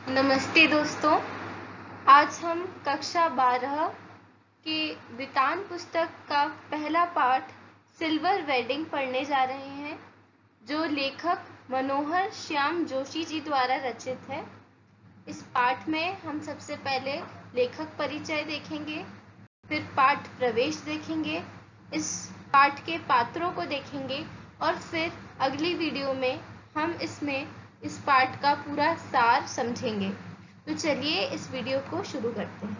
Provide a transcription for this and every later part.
नमस्ते दोस्तों। आज हम कक्षा 12 के वितान पुस्तक का पहला पाठ सिल्वर वेडिंग पढ़ने जा रहे हैं, जो लेखक मनोहर श्याम जोशी जी द्वारा रचित है। इस पाठ में हम सबसे पहले लेखक परिचय देखेंगे, फिर पाठ प्रवेश देखेंगे, इस पाठ के पात्रों को देखेंगे और फिर अगली वीडियो में हम इस पाठ का पूरा सार समझेंगे। तो चलिए इस वीडियो को शुरू करते हैं।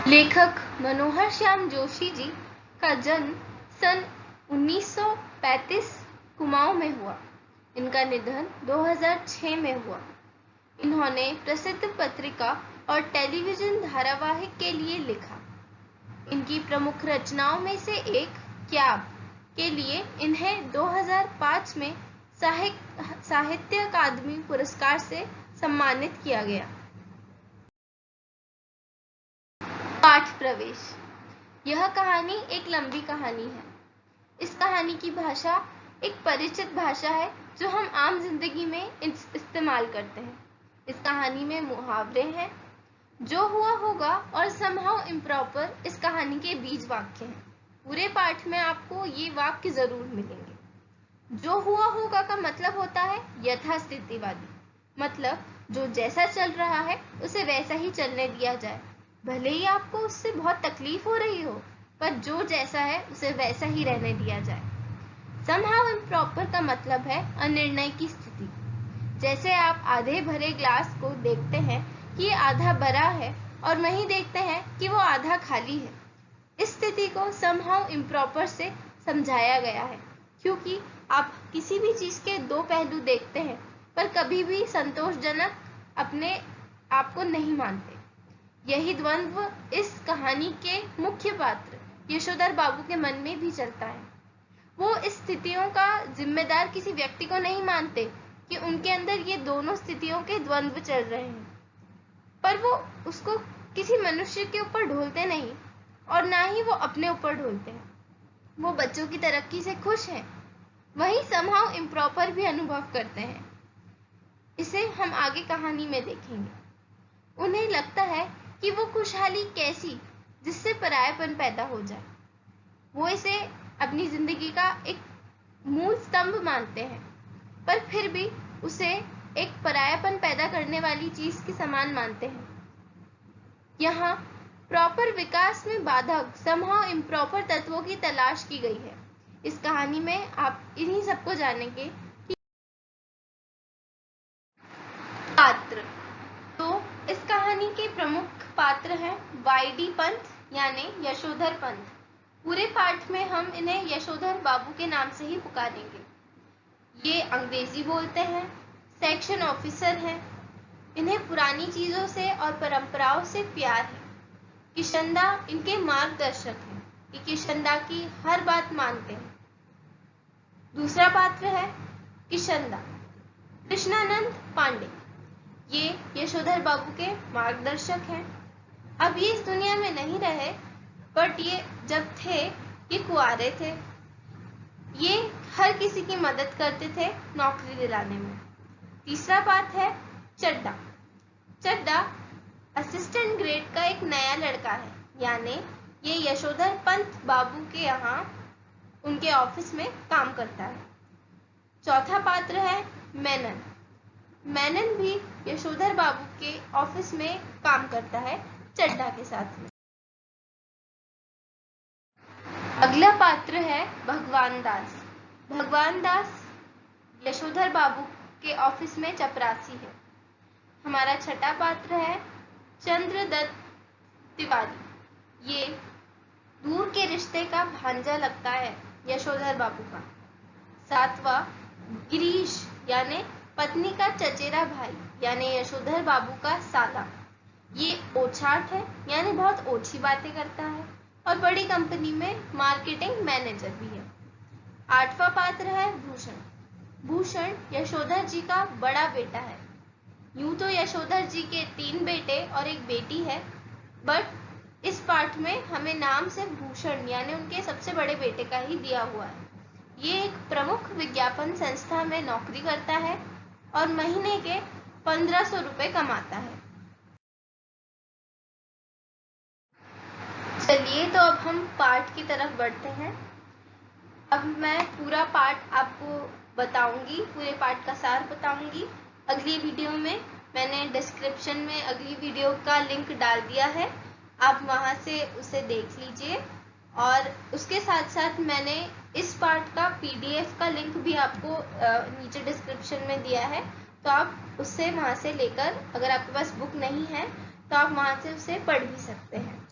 लेखक मनोहर श्याम जोशी जी का जन्म सन 1935 कुमाऊं में हुआ। इनका निधन 2006 में हुआ। इन्होंने प्रसिद्ध पत्रिका और टेलीविजन धारावाहिक के लिए लिखा। इनकी प्रमुख रचनाओं में से एक क्याब के लिए इन्हें 2005 में साहित्य अकादमी पुरस्कार से सम्मानित किया गया। पाठ प्रवेश। यह कहानी एक लंबी कहानी है। इस कहानी की भाषा एक परिचित भाषा है जो हम आम जिंदगी में इस्तेमाल करते हैं। इस कहानी में मुहावरे हैं, जो हुआ होगा और समहाउ इम्प्रॉपर इस कहानी के बीज वाक्य हैं। पूरे पाठ में आपको ये वाक्य जरूर मिलेंगे। जो हुआ होगा का मतलब होता है यथास्थितिवादी, मतलब जो जैसा चल रहा है उसे वैसा ही चलने दिया जाए, भले ही आपको उससे बहुत तकलीफ हो रही हो, पर जो जैसा है उसे वैसा ही रहने दिया जाए। समहाउ इम्प्रॉपर का मतलब है अनिर्णय की स्थिति। जैसे आप आधे भरे ग्लास को देखते हैं कि ये आधा भरा है और वहीं देखते हैं कि वो आधा खाली है। इस स्थिति को समहाउ इम्प्रॉपर से समझाया गया है, क्योंकि आप किसी भी चीज के दो पहलू देखते हैं पर कभी भी संतोषजनक अपने आप को नहीं मानते। यही द्वंद्व इस कहानी के मुख्य पात्र यशोधर बाबू के मन में भी चलता है। वो इस स्थितियों का जिम्मेदार किसी व्यक्ति को नहीं मानते कि उनके अंदर ये दोनों स्थितियों के द्वंद्व चल रहे हैं, पर वो उसको किसी मनुष्य के ऊपर ढोलते नहीं और ना ही वो अपने ऊपर ढोलते हैं। वो बच्चों की तरक्की से खुश हैं, वही समहाउ इम्प्रॉपर भी अनुभव करते हैं। इसे हम आगे कहानी में देखेंगे। उन्हें लगता है कि वो खुशहाली कैसी जिससे परायापन पैदा हो जाए। वो इसे अपनी जिंदगी का एक मूल स्तंभ मानते हैं, पर फिर भी उसे एक परायापन पैदा करने वाली चीज के समान मानते हैं। यहाँ प्रॉपर विकास में बाधक समहाउ इम्प्रॉपर तत्वों की तलाश की गई है। इस कहानी में आप इन्हीं सबको जानेंगे कि पात्र। तो इस कहानी के प्रमुख पात्र हैं वाईडी पंत यानी यशोधर पंत। पूरे पाठ में हम इन्हें यशोधर बाबू के नाम से ही पुकारेंगे। ये अंग्रेजी बोलते हैं, सेक्शन ऑफिसर हैं। इन्हें पुरानी चीजों से और परंपराओं से प्यार है। किशनदा इनके मार्गदर्शक हैं, ये किशनदा की हर बात मानते हैं। दूसरा पात्र है किशनदा कृष्णानंद पांडे। ये यशोधर बाबू के मार्गदर्शक हैं। अब ये इस दुनिया में नहीं रहे, बट ये जब थे ये कुंवारे थे। ये हर किसी की मदद करते थे नौकरी दिलाने में। तीसरा पात्र है चड्डा। चड्डा असिस्टेंट ग्रेड का एक नया लड़का है, यानी ये यशोधर पंत बाबू के यहाँ उनके ऑफिस में काम करता है। चौथा पात्र है मेनन। मेनन भी यशोधर बाबू के ऑफिस में काम करता है चड्डा के साथ में। अगला पात्र है भगवान दास। भगवान दास यशोधर बाबू के ऑफिस में चपरासी है। हमारा छठा पात्र है चंद्रदत्त तिवारी। ये दूर के रिश्ते का भांजा लगता है यशोधर बाबू का। सातवां गिरीश यानी पत्नी का चचेरा भाई, यानी यशोधर बाबू का साला। ये ओछाट है, यानी बहुत ओछी बातें करता है और बड़ी कंपनी में मार्केटिंग मैनेजर भी है। आठवां पात्र है भूषण। भूषण यशोधर जी का बड़ा बेटा है। यूं तो यशोधर जी के 3 बेटे और एक बेटी है, बट इस पाठ में हमें नाम से भूषण यानी उनके सबसे बड़े बेटे का ही दिया हुआ है। ये एक प्रमुख विज्ञापन संस्था में नौकरी करता है और महीने के 1500 रुपये कमाता है। चलिए तो अब हम पाठ की तरफ बढ़ते हैं। अब मैं पूरा पाठ आपको बताऊंगी, पूरे पाठ का सार बताऊंगी अगली वीडियो में। मैंने डिस्क्रिप्शन में अगली वीडियो का लिंक डाल दिया है, आप वहां से उसे देख लीजिए। और उसके साथ साथ मैंने इस पाठ का PDF का लिंक भी आपको नीचे डिस्क्रिप्शन में दिया है, तो आप उससे वहां से लेकर, अगर आपके पास बुक नहीं है तो आप वहां से उसे पढ़ भी सकते हैं।